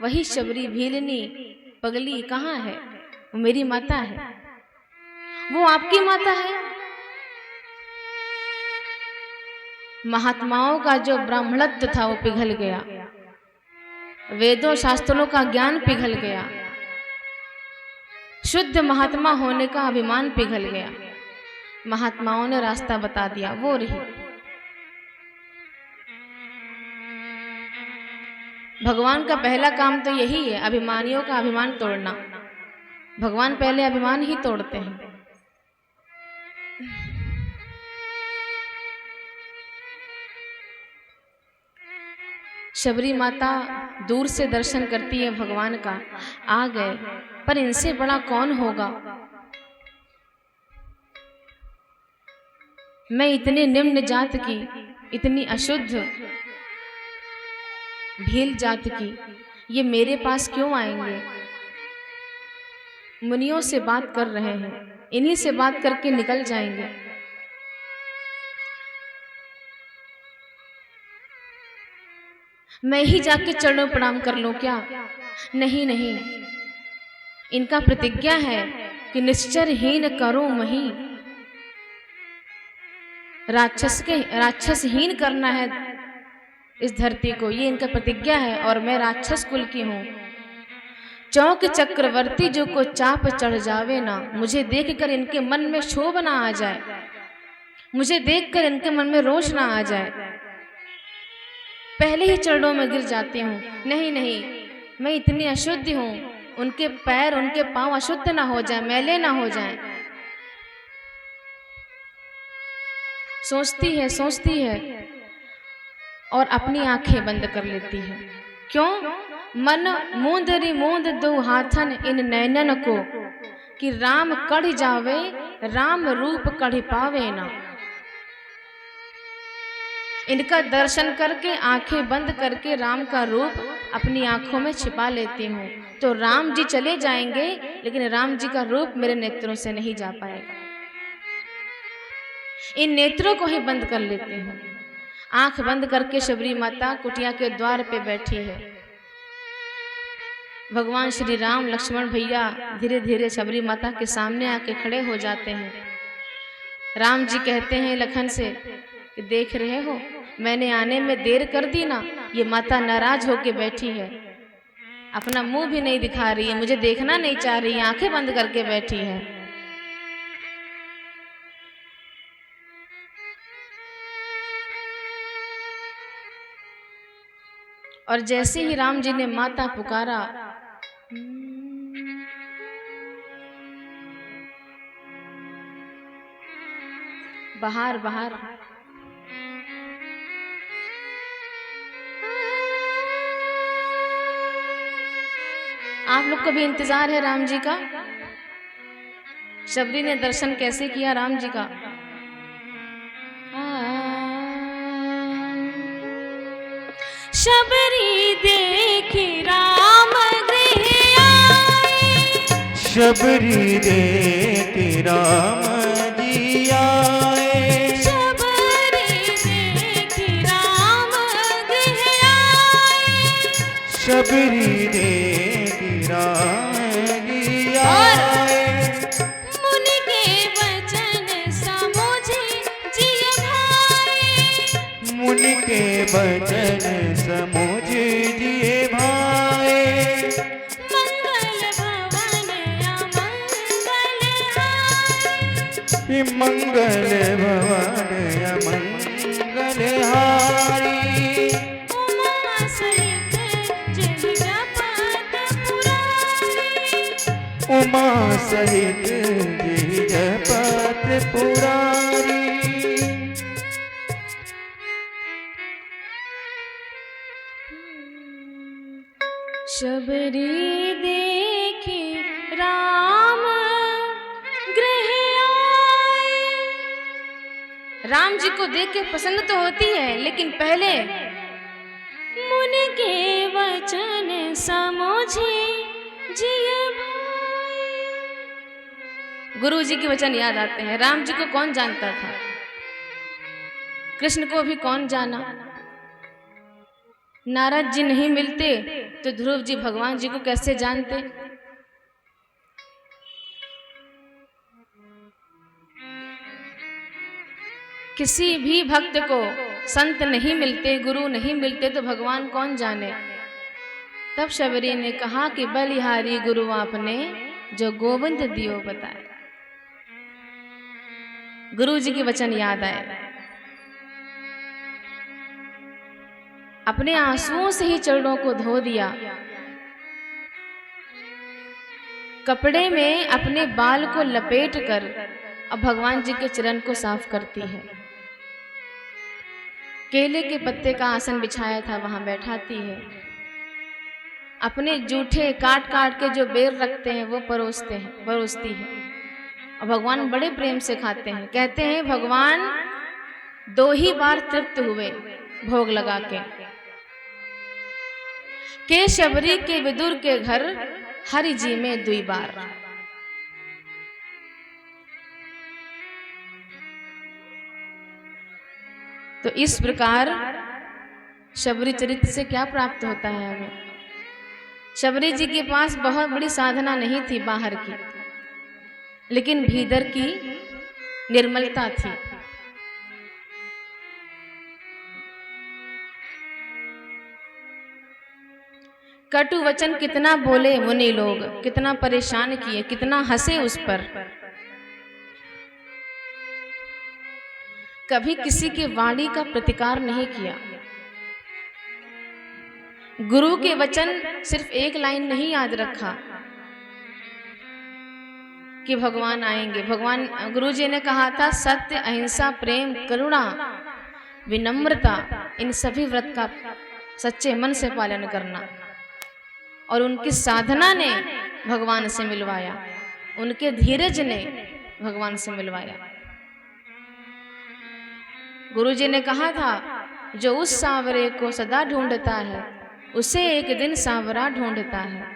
वही शबरी भीलनी पगली कहाँ है? वो मेरी माता है। वो आपकी माता है? महात्माओं का जो ब्राह्मणत्व था वो पिघल गया, वेदों शास्त्रों का ज्ञान पिघल गया, शुद्ध महात्मा होने का अभिमान पिघल गया। महात्माओं ने रास्ता बता दिया, वो रही। भगवान का पहला काम तो यही है, अभिमानियों का अभिमान तोड़ना। भगवान पहले अभिमान ही तोड़ते हैं। शबरी माता दूर से दर्शन करती है भगवान का। आ गए, पर इनसे बड़ा कौन होगा? मैं इतने निम्न जात की, इतनी अशुद्ध भील जात की, ये मेरे पास क्यों आएंगे? मुनियों से बात कर रहे हैं, इन्हीं से बात करके निकल जाएंगे। मैं ही जाके चरणों प्रणाम कर लूं क्या? नहीं नहीं, इनका प्रतिज्ञा है कि निश्चरहीन करूं मही। राक्षसहीन करना है इस धरती को, ये इनका प्रतिज्ञा है। और मैं राक्षस कुल की हूं। चौक चक्रवर्ती जो को चाप चढ़ जावे ना, मुझे देखकर इनके मन में क्षोभ ना आ जाए, मुझे देखकर इनके मन में रोष ना आ जाए, पहले ही चरणों में गिर जाती हूँ। नहीं नहीं, मैं इतनी अशुद्ध हूँ, उनके पैर उनके पांव अशुद्ध ना हो जाए, मैले ना हो जाए। सोचती है और अपनी आंखें बंद कर लेती है। क्यों? मन मूंदरी मूंद दो हाथन इन नैनन को, कि राम कढ़ जावे, राम रूप कढ़ पावे ना। इनका दर्शन करके आंखें बंद करके राम का रूप अपनी आंखों में छिपा लेती हूँ तो राम जी चले जाएंगे, लेकिन राम जी का रूप मेरे नेत्रों से नहीं जा पाएगा। इन नेत्रों को ही बंद कर लेती हूँ। आंख बंद करके शबरी माता कुटिया के द्वार पे बैठी है। भगवान श्री राम लक्ष्मण भैया धीरे धीरे शबरी माता के सामने आके खड़े हो जाते हैं। राम जी कहते हैं लखन से कि देख रहे हो, मैंने आने में देर कर दी ना, ये माता नाराज होके बैठी है, अपना मुंह भी नहीं दिखा रही है, मुझे देखना नहीं चाह रही है, आंखें बंद करके बैठी है। और जैसे ही राम जी ने माता पुकारा, बाहर बाहर आप लोग को भी इंतजार है राम जी का। शबरी ने दर्शन कैसे किया राम जी का। शबरी देखी राम गृह आए, शबरी देखी राम जी आए, शबरी देखी राम गृह आए, शबरी देखी राम जी आए। मुनि के वचन समझे जिय भाए, मुनि के वचन समझ जिए भाए। मंगल भवन अमंगल हारी, मंगल भवन अमंगल हारी। उमा सहित जहि जपत पुरारी, उमा सहित जहि जपत पुरारी। शबरी देखी राम गृह आए। राम जी को देख के पसंद तो होती है, लेकिन पहले मुनि के वचन समझे जिय भाए। गुरु जी के वचन याद आते हैं। राम जी को कौन जानता था, कृष्ण को भी कौन जाना। नारद जी नहीं मिलते तो ध्रुव जी भगवान जी को कैसे जानते। किसी भी भक्त को संत नहीं मिलते, गुरु नहीं मिलते तो भगवान कौन जाने। तब शबरी ने कहा कि बलिहारी गुरु आपने जो गोविंद दियो बताए। गुरु जी के वचन याद आए। अपने आंसुओं से ही चरणों को धो दिया। कपड़े में अपने बाल को लपेट कर अब भगवान जी के चरण को साफ करती है। केले के पत्ते का आसन बिछाया था वहां बैठाती है। अपने जूठे काट काट के जो बेर रखते हैं वो परोसती है। और भगवान बड़े प्रेम से खाते हैं। कहते हैं भगवान 2 ही बार तृप्त हुए भोग लगा के शबरी के विदुर के घर हरि जी में 2 बार। तो इस प्रकार शबरी चरित्र से क्या प्राप्त होता है हमें। शबरी जी के पास बहुत बड़ी साधना नहीं थी बाहर की, लेकिन भीतर की निर्मलता थी। कटु वचन कितना बोले मुनि लोग, कितना परेशान किए, कितना हंसे उस पर। कभी किसी की वाणी का प्रतिकार नहीं किया। गुरु के वचन सिर्फ 1 लाइन नहीं याद रखा कि भगवान आएंगे। भगवान गुरु जी ने कहा था सत्य, अहिंसा, प्रेम, करुणा, विनम्रता, इन सभी व्रत का सच्चे मन से पालन करना। और उनकी साधना ने भगवान से मिलवाया, उनके धीरज ने भगवान से मिलवाया। गुरु जी ने कहा था जो उस सांवरे को सदा ढूंढता है, उसे एक दिन सांवरा ढूंढता है।